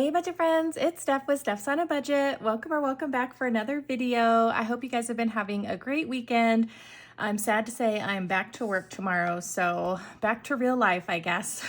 Hey budget friends, it's Steph with Stefsonabudget. Welcome back for another video. I hope you guys have been having a great weekend. I'm sad to say I'm back to work tomorrow, so back to real life, I guess.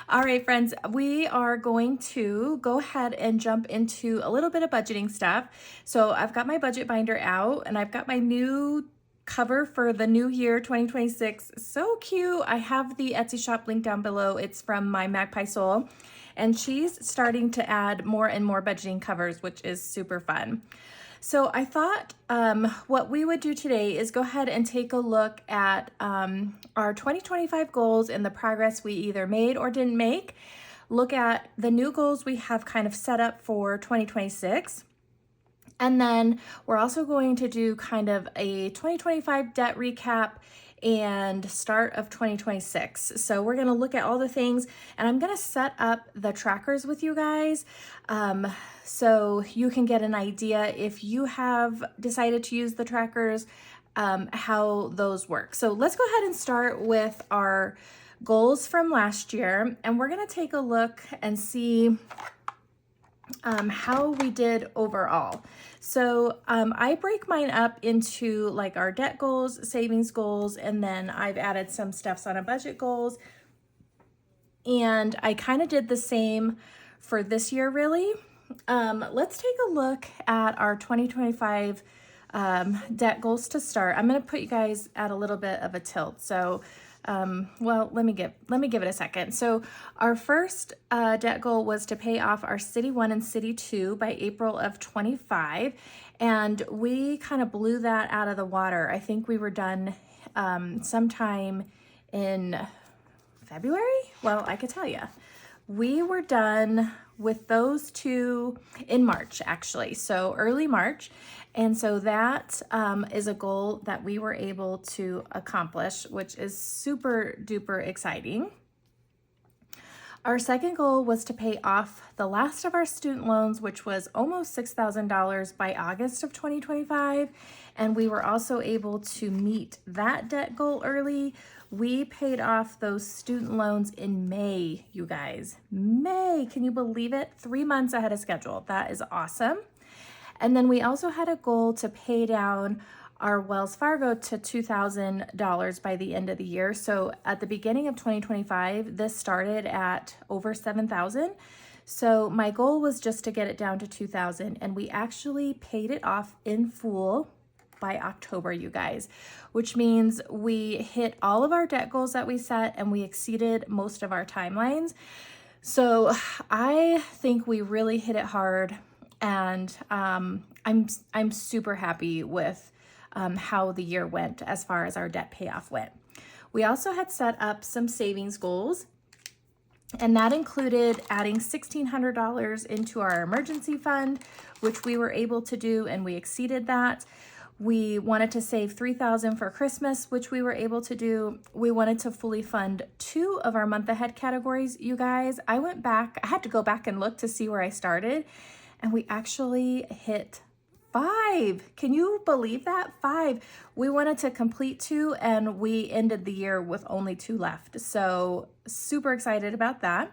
All right, friends, we are going to go ahead and jump into a little bit of budgeting stuff. So I've got my budget binder out and I've got my new cover for the new year 2026. So cute. I have the Etsy shop link down below. It's from my Magpie Soul, and she's starting to add more and more budgeting covers, which is super fun. So I thought what we would do today is go ahead and take a look at our 2025 goals and the progress we either made or didn't make. Look at the new goals we have kind of set up for 2026. And then we're also going to do kind of a 2025 debt recap and start of 2026. So we're going to look at all the things, and I'm going to set up the trackers with you guys so you can get an idea if you have decided to use the trackers, how those work. So let's go ahead and start with our goals from last year, and we're going to take a look and see how we did overall. So I break mine up into like our debt goals, savings goals, and then I've added some Stefsonabudget goals. And I kind of did the same for this year, really. Let's take a look at our 2025 debt goals to start. I'm going to put you guys at a little bit of a tilt. So well, let me give it a second. So our first debt goal was to pay off our City 1 and City 2 by April of 25. And we kind of blew that out of the water. I think we were done sometime in February. Well, I could tell you. We were done with those two in March, actually. So early March. And so that is a goal that we were able to accomplish, which is super duper exciting. Our second goal was to pay off the last of our student loans, which was almost $6,000 by August of 2025. And we were also able to meet that debt goal early. We paid off those student loans in May, you guys. May, can you believe it? 3 months ahead of schedule. That is awesome. And then we also had a goal to pay down our Wells Fargo to $2,000 by the end of the year. So at the beginning of 2025, this started at over $7,000. So my goal was just to get it down to $2,000, and we actually paid it off in full by October, you guys, which means we hit all of our debt goals that we set and we exceeded most of our timelines. So I think we really hit it hard. And I'm super happy with how the year went as far as our debt payoff went. We also had set up some savings goals, and that included adding $1,600 into our emergency fund, which we were able to do, and we exceeded that. We wanted to save $3,000 for Christmas, which we were able to do. We wanted to fully fund 2 of our month ahead categories, you guys. I had to go back and look to see where I started. And we actually hit 5. Can you believe that? 5. We wanted to complete 2, and we ended the year with only 2 left. So super excited about that.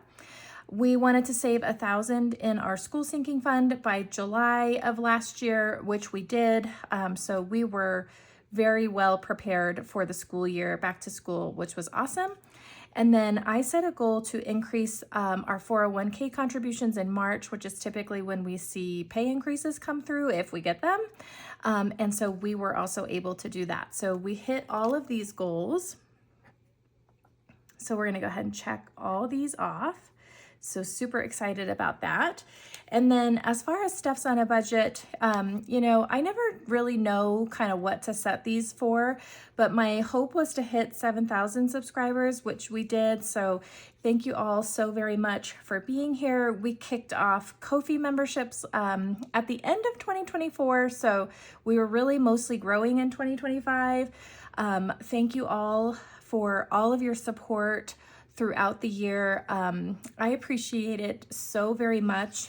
We wanted to save $1,000 in our school sinking fund by July of last year, which we did. So we were very well prepared for the school year back to school, which was awesome. And then I set a goal to increase our 401k contributions in March, which is typically when we see pay increases come through if we get them. And so we were also able to do that. So we hit all of these goals. So we're going to go ahead and check all these off. So super excited about that. And then as far as Stefsonabudget, I never really know kind of what to set these for, but my hope was to hit 7,000 subscribers, which we did. So thank you all so very much for being here. We kicked off Ko-fi memberships at the end of 2024. So we were really mostly growing in 2025. Thank you all for all of your support throughout the year. I appreciate it so very much.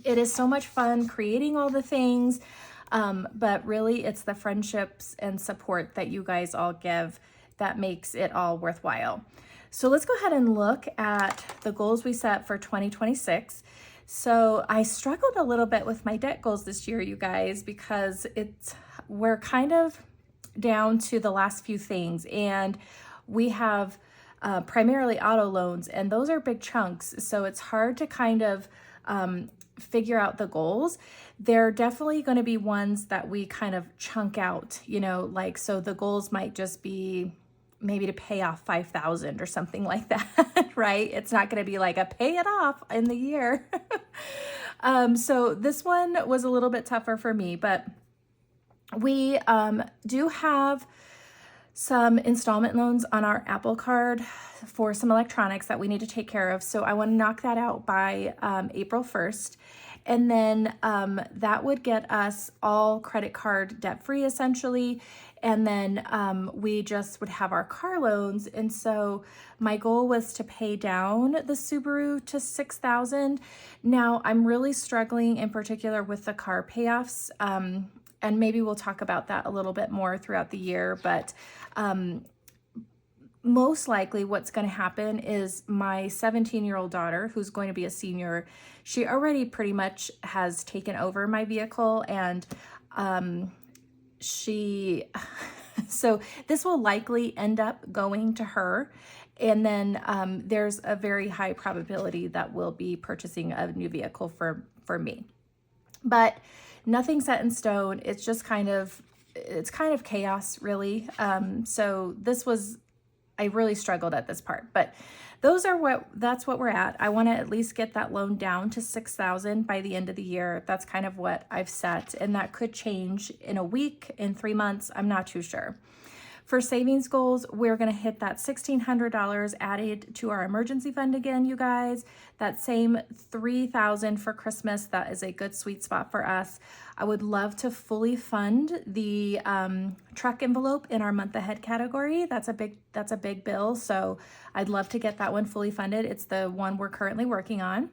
It is so much fun creating all the things, but really it's the friendships and support that you guys all give that makes it all worthwhile. So let's go ahead and look at the goals we set for 2026. So I struggled a little bit with my debt goals this year, you guys, because we're kind of down to the last few things, and we have primarily auto loans, and those are big chunks. So it's hard to kind of figure out the goals. They're definitely going to be ones that we kind of chunk out, like, so the goals might just be maybe to pay off 5,000 or something like that, right? It's not going to be like a pay it off in the year. So this one was a little bit tougher for me, but we do have some installment loans on our Apple Card for some electronics that we need to take care of. So I want to knock that out by April 1st. And then that would get us all credit card debt free essentially. And then we just would have our car loans. And so my goal was to pay down the Subaru to 6,000. Now I'm really struggling in particular with the car payoffs. And maybe we'll talk about that a little bit more throughout the year, but most likely what's going to happen is my 17-year-old daughter, who's going to be a senior, she already pretty much has taken over my vehicle, and so this will likely end up going to her. And then there's a very high probability that we'll be purchasing a new vehicle for me. But nothing set in stone. It's just kind of chaos, really. So I really struggled at this part, but that's what we're at. I want to at least get that loan down to 6,000 by the end of the year. That's kind of what I've set, and that could change in a week, in 3 months. I'm not too sure. For savings goals, we're going to hit that $1,600 added to our emergency fund again, you guys. That same $3,000 for Christmas, that is a good sweet spot for us. I would love to fully fund the truck envelope in our month ahead category. That's a big bill, so I'd love to get that one fully funded. It's the one we're currently working on.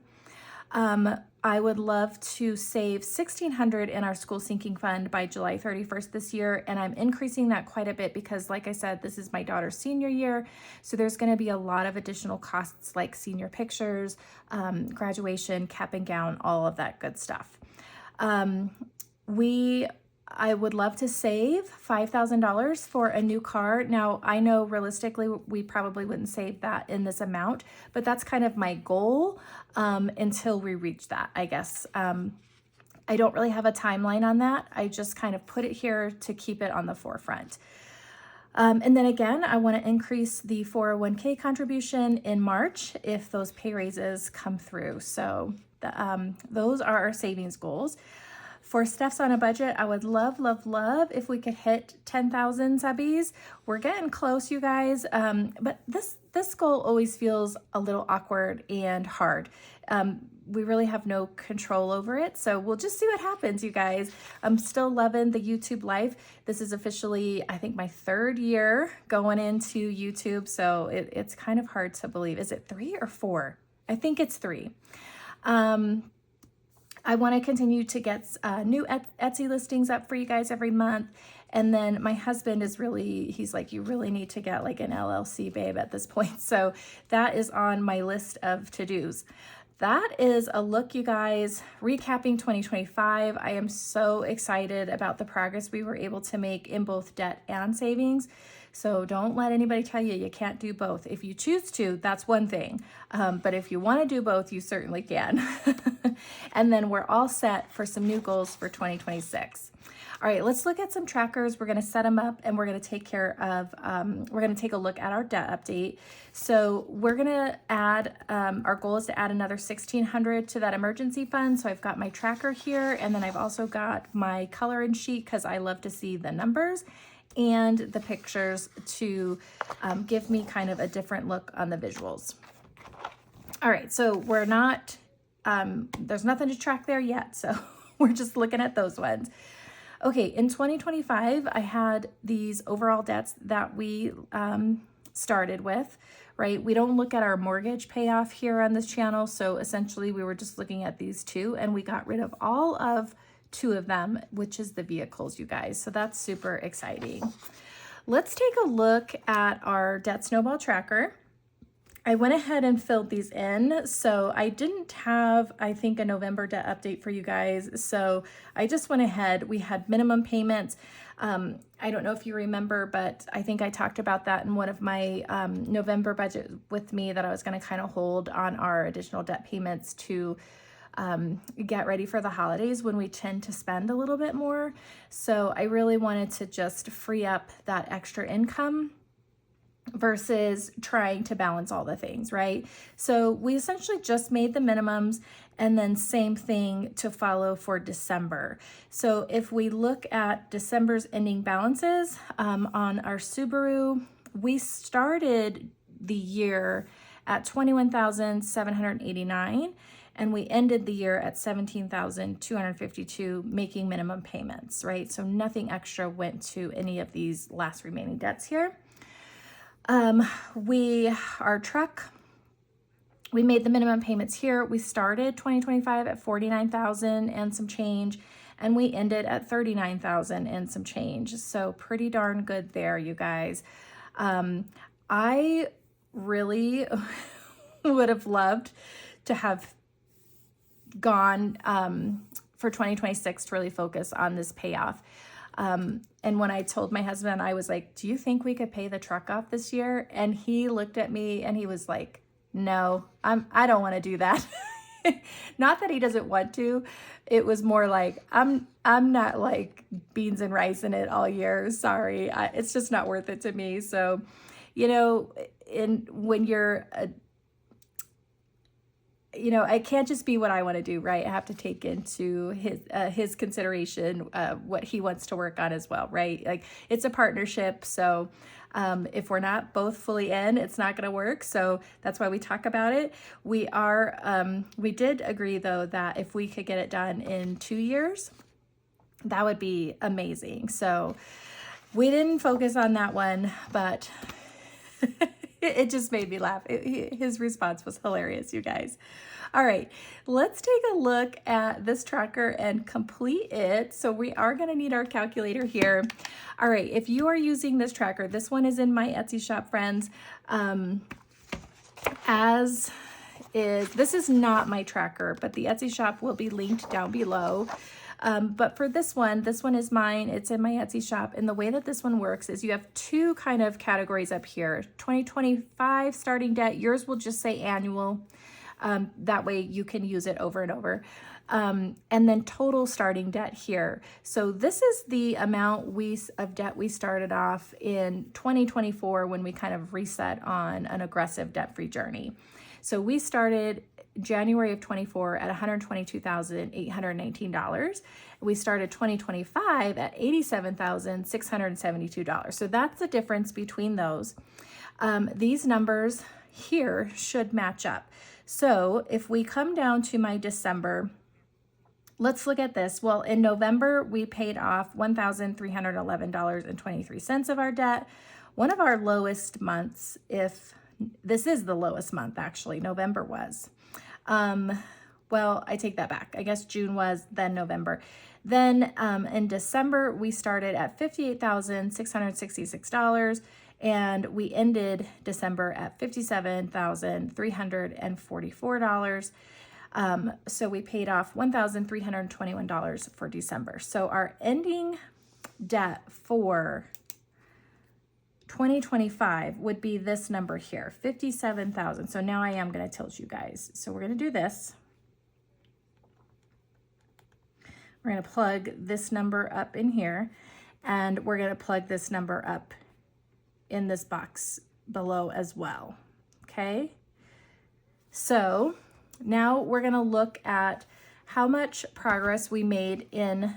I would love to save $1,600 in our school sinking fund by July 31st this year, and I'm increasing that quite a bit because, like I said, this is my daughter's senior year, so there's going to be a lot of additional costs like senior pictures, graduation, cap and gown, all of that good stuff. I would love to save $5,000 for a new car. Now, I know realistically we probably wouldn't save that in this amount, but that's kind of my goal until we reach that, I guess. I don't really have a timeline on that. I just kind of put it here to keep it on the forefront. And then again, I want to increase the 401k contribution in March if those pay raises come through. So those are our savings goals. For Stefsonabudget, I would love, love, love if we could hit 10,000 subbies. We're getting close, you guys. But this goal always feels a little awkward and hard. We really have no control over it. So we'll just see what happens, you guys. I'm still loving the YouTube life. This is officially, I think, my 3rd year going into YouTube. So it's kind of hard to believe. Is it 3 or 4? I think it's 3. I want to continue to get new Etsy listings up for you guys every month. And then my husband he's like, you really need to get like an LLC, babe, at this point. So that is on my list of to-dos. That is a look, you guys, recapping 2025. I am so excited about the progress we were able to make in both debt and savings. So don't let anybody tell you can't do both. If you choose to, that's one thing. But if you want to do both, you certainly can. And then we're all set for some new goals for 2026. All right, let's look at some trackers. We're going to set them up, and we're going to take care of, we're going to take a look at our debt update. So we're going to add, our goal is to add another $1,600 to that emergency fund. So I've got my tracker here, and then I've also got my coloring sheet because I love to see the numbers and the pictures to give me kind of a different look on the visuals. All right, so we're not, there's nothing to track there yet, so we're just looking at those ones. Okay, in 2025, I had these overall debts that we started with, right? We don't look at our mortgage payoff here on this channel, so essentially we were just looking at these two, and we got rid of all of 2 of them, which is the vehicles, you guys. So that's super exciting. Let's take a look at our debt snowball tracker. I went ahead and filled these in. So I didn't have, I think, a November debt update for you guys. So I just went ahead. We had minimum payments. I don't know if you remember, but I think I talked about that in one of my November budget with me, that I was going to kind of hold on our additional debt payments to get ready for the holidays when we tend to spend a little bit more. So I really wanted to just free up that extra income versus trying to balance all the things, right? So we essentially just made the minimums, and then same thing to follow for December. So if we look at December's ending balances on our Subaru, we started the year at $21,789, and we ended the year at $17,252, making minimum payments, right? So nothing extra went to any of these last remaining debts here. Our truck, we made the minimum payments here. We started 2025 at 49,000 and some change, and we ended at 39,000 and some change. So pretty darn good there, you guys. I really would have loved to have gone for 2026 to really focus on this payoff. And when I told my husband, I was like, do you think we could pay the truck off this year? And he looked at me and he was like, no, I don't want to do that. Not that he doesn't want to. It was more like, I'm not like beans and rice in it all year. Sorry. It's just not worth it to me. So, you know, when you're it can't just be what I want to do, right? I have to take into his consideration what he wants to work on as well, right? Like, it's a partnership, so if we're not both fully in, it's not going to work. So that's why we talk about it. We did agree though that if we could get it done in 2 years, that would be amazing. So we didn't focus on that one, but it just made me laugh. His response was hilarious, you guys. All right, let's take a look at this tracker and complete it. So we are going to need our calculator here. All right, if you are using this tracker, this one is in my Etsy shop, friends. This is not my tracker, but the Etsy shop will be linked down below. But for this one is mine. It's in my Etsy shop. And the way that this one works is you have two kind of categories up here. 2025 starting debt. Yours will just say annual. That way you can use it over and over. And then total starting debt here. So this is the amount of debt we started off in 2024 when we kind of reset on an aggressive debt-free journey. So we started January of 24 at $122,819. We started 2025 at $87,672. So that's the difference between those. These numbers here should match up. So if we come down to my December, let's look at this. Well, in November, we paid off $1,311.23 of our debt. One of our lowest months, if this is the lowest month, actually, November was. Well, I take that back. I guess June was, then November. Then in December, we started at $58,666, and we ended December at $57,344. So we paid off $1,321 for December. So our ending debt for 2025 would be this number here, 57,000. So now I am going to tilt you guys. So we're going to do this. We're going to plug this number up in here, and we're going to plug this number up in this box below as well. Okay. So now we're going to look at how much progress we made in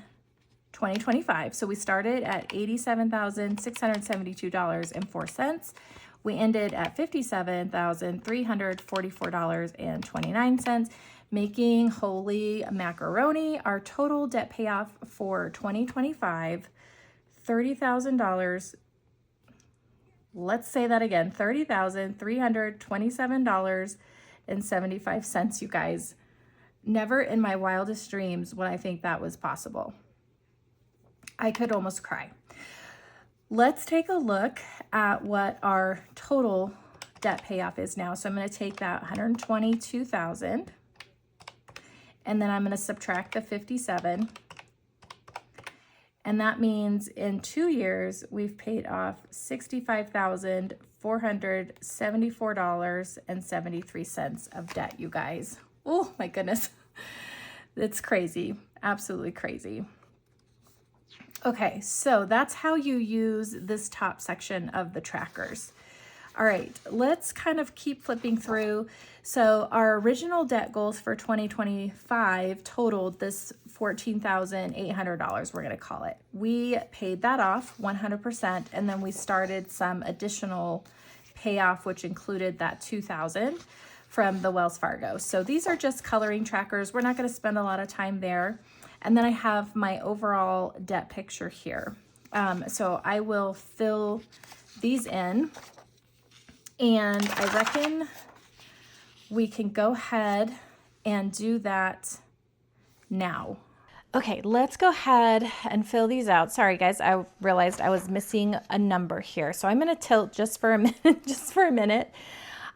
2025. So we started at $87,672.04. We ended at $57,344.29, making, holy macaroni, our total debt payoff for 2025, $30,000. Let's say that again, $30,327.75, you guys. Never in my wildest dreams would I think that was possible. I could almost cry. Let's take a look at what our total debt payoff is now. So I'm going to take that 122,000 and then I'm going to subtract the 57. And that means in 2 years, we've paid off $65,474.73 of debt, you guys. Oh my goodness. It's crazy. Absolutely crazy. Okay, so that's how you use this top section of the trackers. All right, let's kind of keep flipping through. So our original debt goals for 2025 totaled this $14,800, we're gonna call it. We paid that off 100%, and then we started some additional payoff, which included that $2,000 from the Wells Fargo. So these are just coloring trackers. We're not gonna spend a lot of time there. And then I have my overall debt picture here. So I will fill these in. And I reckon we can go ahead and do that now. Okay, let's go ahead and fill these out. Sorry guys, I realized I was missing a number here. So I'm gonna tilt just for a minute,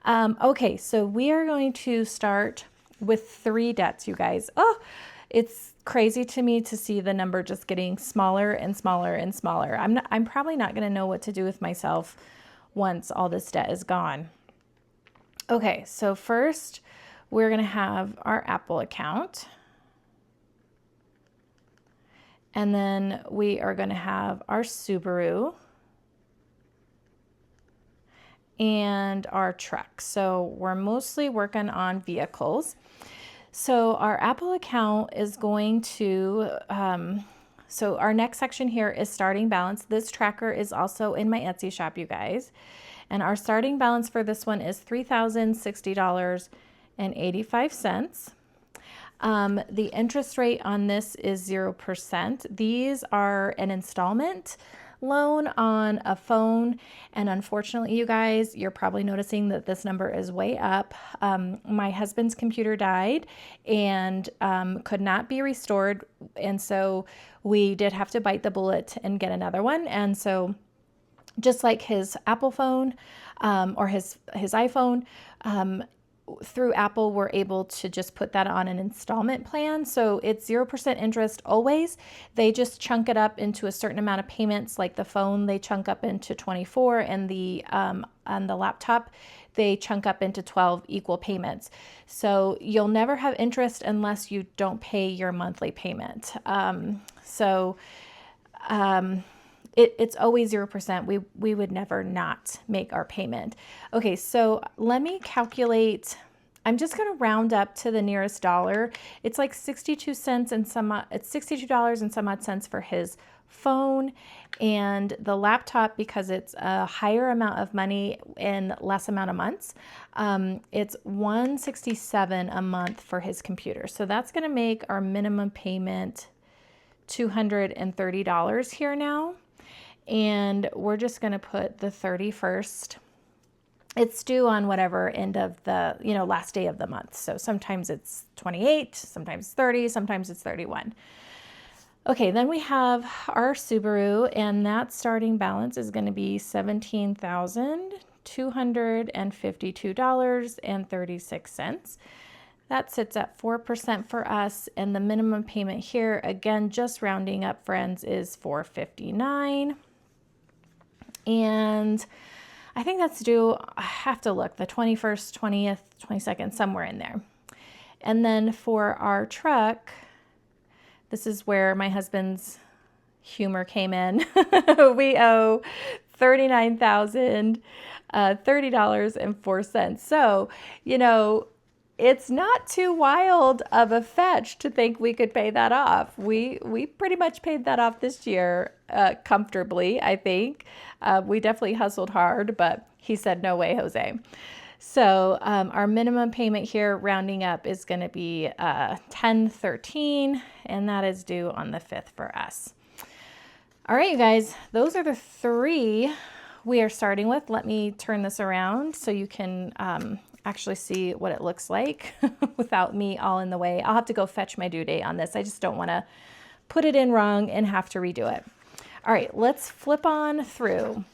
okay, so we are going to start with 3 debts, you guys. Oh, it's crazy to me to see the number just getting smaller and smaller and smaller. I'm probably not gonna know what to do with myself once all this debt is gone. Okay, so first we're gonna have our Apple account. And then we are gonna have our Subaru and our truck. So we're mostly working on vehicles. So our Apple account is going to, so our next section here is starting balance. This tracker is also in my Etsy shop, you guys. And our starting balance for this one is $3,060.85. The interest rate on this is 0%. These are an installment loan on a phone. And unfortunately, you guys, you're probably noticing that this number is way up. My husband's computer died and could not be restored. And so we did have to bite the bullet and get another one. And so just like his Apple phone or his iPhone, through Apple, we're able to just put that on an installment plan. So it's 0% interest always. They just chunk it up into a certain amount of payments. Like the phone, they chunk up into 24, and on the laptop, they chunk up into 12 equal payments. So you'll never have interest unless you don't pay your monthly payment. It's always 0%. We would never not make our payment. Okay, so let me calculate. I'm just going to round up to the nearest dollar. It's like 62 cents and it's $62 and some odd cents for his phone, and the laptop, because it's a higher amount of money in less amount of months. It's $167 a month for his computer. So that's going to make our minimum payment $230 here now. And we're just going to put the 31st. It's due on whatever end of the, last day of the month. So sometimes it's 28, sometimes 30, sometimes it's 31. Okay, then we have our Subaru, and that starting balance is going to be $17,252.36. That sits at 4% for us, and the minimum payment here, again, just rounding up, friends, is $459. And I think that's due, I have to look, the 21st, 20th, 22nd, somewhere in there. And then for our truck, this is where my husband's humor came in. We owe $39,030.04. So, it's not too wild of a fetch to think we could pay that off. We pretty much paid that off this year comfortably, I think. We definitely hustled hard, but he said, no way, Jose. So our minimum payment here, rounding up, is going to be $1013, and that is due on the 5th for us. All right, you guys, those are the 3 we are starting with. Let me turn this around so you can actually see what it looks like without me all in the way. I'll have to go fetch my due date on this. I just don't want to put it in wrong and have to redo it. All right, let's flip on through.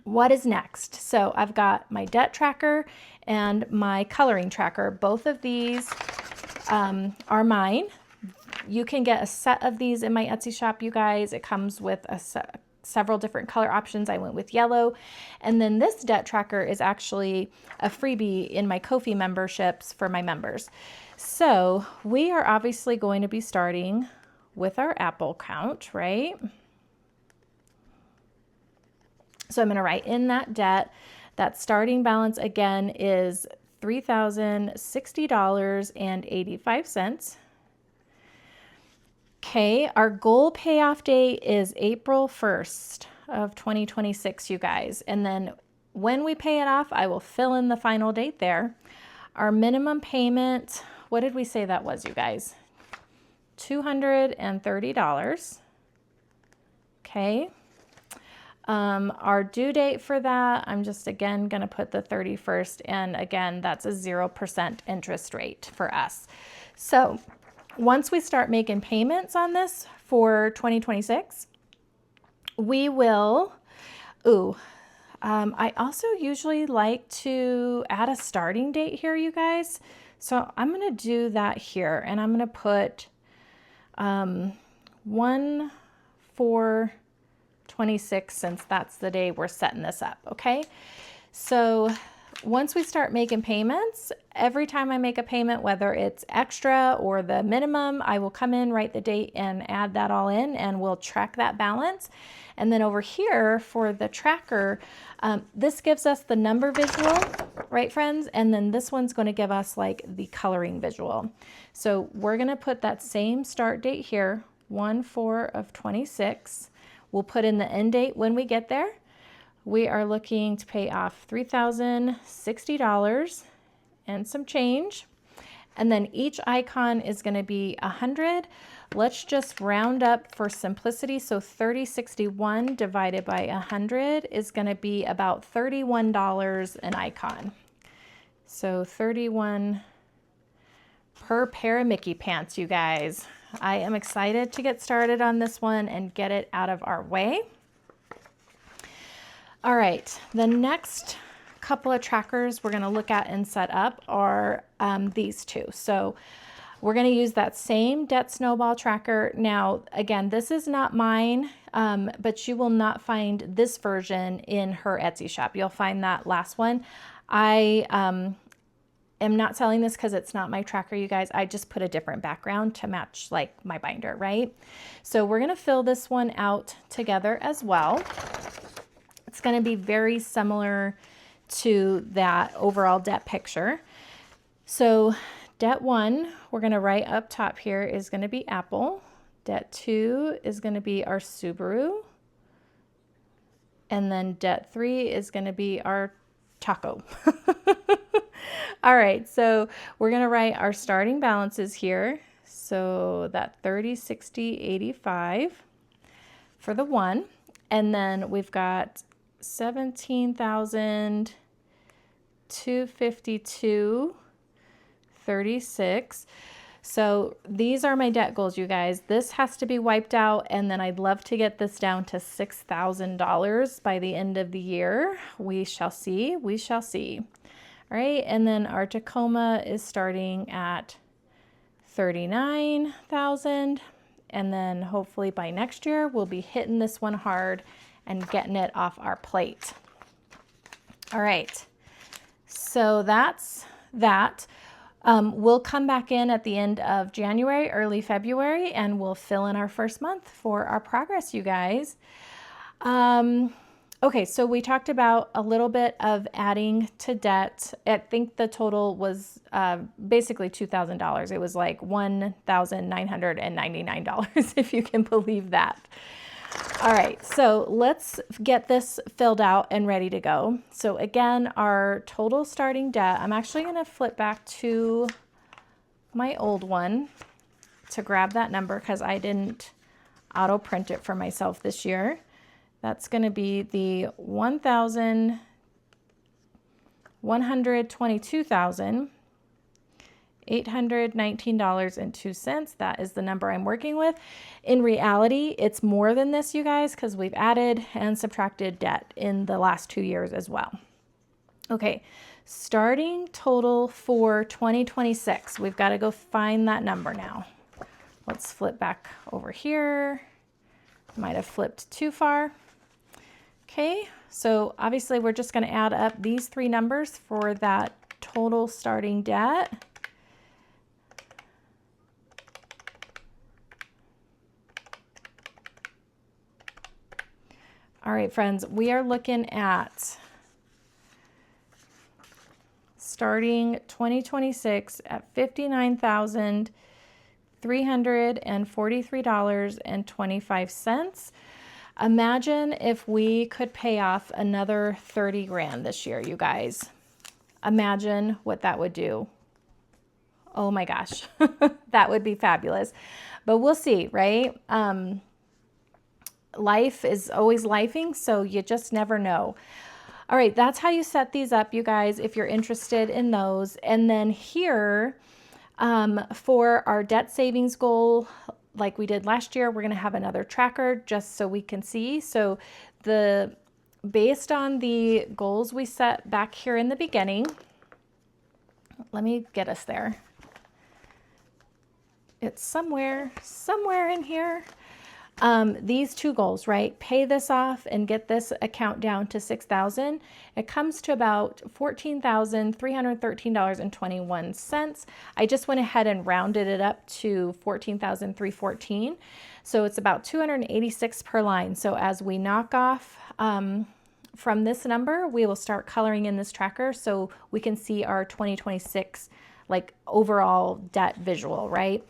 what is next? So I've got my debt tracker and my coloring tracker. Both of these are mine. You can get a set of these in my Etsy shop, you guys. It comes with several different color options. I went with yellow. And then this debt tracker is actually a freebie in my Ko-fi memberships for my members. So we are obviously going to be starting with our Apple count, right? So I'm going to write in that debt. That starting balance again is $3,060.85. Okay, our goal payoff date is April 1st of 2026, you guys. And then when we pay it off, I will fill in the final date there. Our minimum payment, what did we say that was, you guys? $230. Okay. Our due date for that, I'm just again going to put the 31st, and again, that's a 0% interest rate for us. So once we start making payments on this for 2026, we will, I also usually like to add a starting date here, you guys. So I'm going to do that here, and I'm going to put 1/4/26, since that's the day we're setting this up, okay? So once we start making payments, every time I make a payment, whether it's extra or the minimum, I will come in, write the date, and add that all in, and we'll track that balance. And then over here for the tracker, this gives us the number visual, right, friends? And then this one's going to give us like the coloring visual. So we're going to put that same start date here, 1/4/26. We'll put in the end date when we get there. We are looking to pay off $3,060 and some change. And then each icon is going to be 100. Let's just round up for simplicity. So 3061 divided by 100 is going to be about $31 an icon. So 31 per pair of Mickey pants, you guys. I am excited to get started on this one and get it out of our way. All right, the next couple of trackers we're going to look at and set up are these two. So we're going to use that same debt snowball tracker. Now, again, this is not mine, but you will not find this version in her Etsy shop. You'll find that last one. I am not selling this because it's not my tracker, you guys. I just put a different background to match like my binder, right? So we're going to fill this one out together as well. It's going to be very similar to that overall debt picture. So debt 1, we're going to write up top here, is going to be Apple. Debt 2 is going to be our Subaru. And then debt 3 is going to be our taco. All right, so we're going to write our starting balances here. So that 30/60/85 for the 1. And then we've got 17,252.36. So these are my debt goals, you guys. This has to be wiped out, and then I'd love to get this down to $6,000 by the end of the year. We shall see. We shall see. All right, and then our Tacoma is starting at 39,000, and then hopefully by next year we'll be hitting this one hard and getting it off our plate. All right, so that's that. We'll come back in at the end of January, early February, and we'll fill in our first month for our progress, you guys. Okay, so we talked about a little bit of adding to debt. I think the total was basically $2,000. It was like $1,999, if you can believe that. All right, so let's get this filled out and ready to go. So again, our total starting debt, I'm actually going to flip back to my old one to grab that number because I didn't auto print it for myself this year. That's going to be the $122,000 $819.02. That is the number I'm working with. In reality, it's more than this, you guys, because we've added and subtracted debt in the last 2 years as well. Okay, starting total for 2026. We've got to go find that number now. Let's flip back over here. Might have flipped too far. Okay, so obviously we're just going to add up these three numbers for that total starting debt. All right, friends, we are looking at starting 2026 at $59,343.25. Imagine if we could pay off another 30 grand this year, you guys. Imagine what that would do. Oh my gosh, that would be fabulous. But we'll see, right? Life is always lifing, so you just never know. All right, that's how you set these up, you guys, if you're interested in those. And then here, for our debt savings goal, like we did last year, we're going to have another tracker just so we can see. So based on the goals we set back here in the beginning, let me get us there. It's somewhere in here. These two goals, right? Pay this off and get this account down to $6,000. It comes to about $14,313.21. I just went ahead and rounded it up to $14,314. So it's about $286 per line. So as we knock off from this number, we will start coloring in this tracker so we can see our 2026 like overall debt visual, right?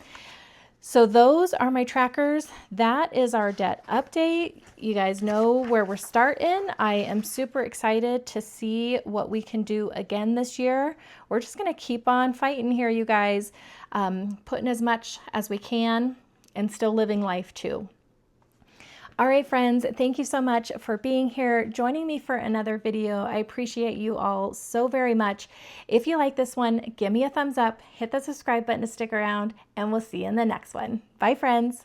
So those are my trackers. That is our debt update. You guys know where we're starting. I am super excited to see what we can do again this year. We're just going to keep on fighting here, you guys, putting as much as we can and still living life too. All right, friends, thank you so much for being here, joining me for another video. I appreciate you all so very much. If you like this one, give me a thumbs up, hit the subscribe button to stick around, and we'll see you in the next one. Bye, friends.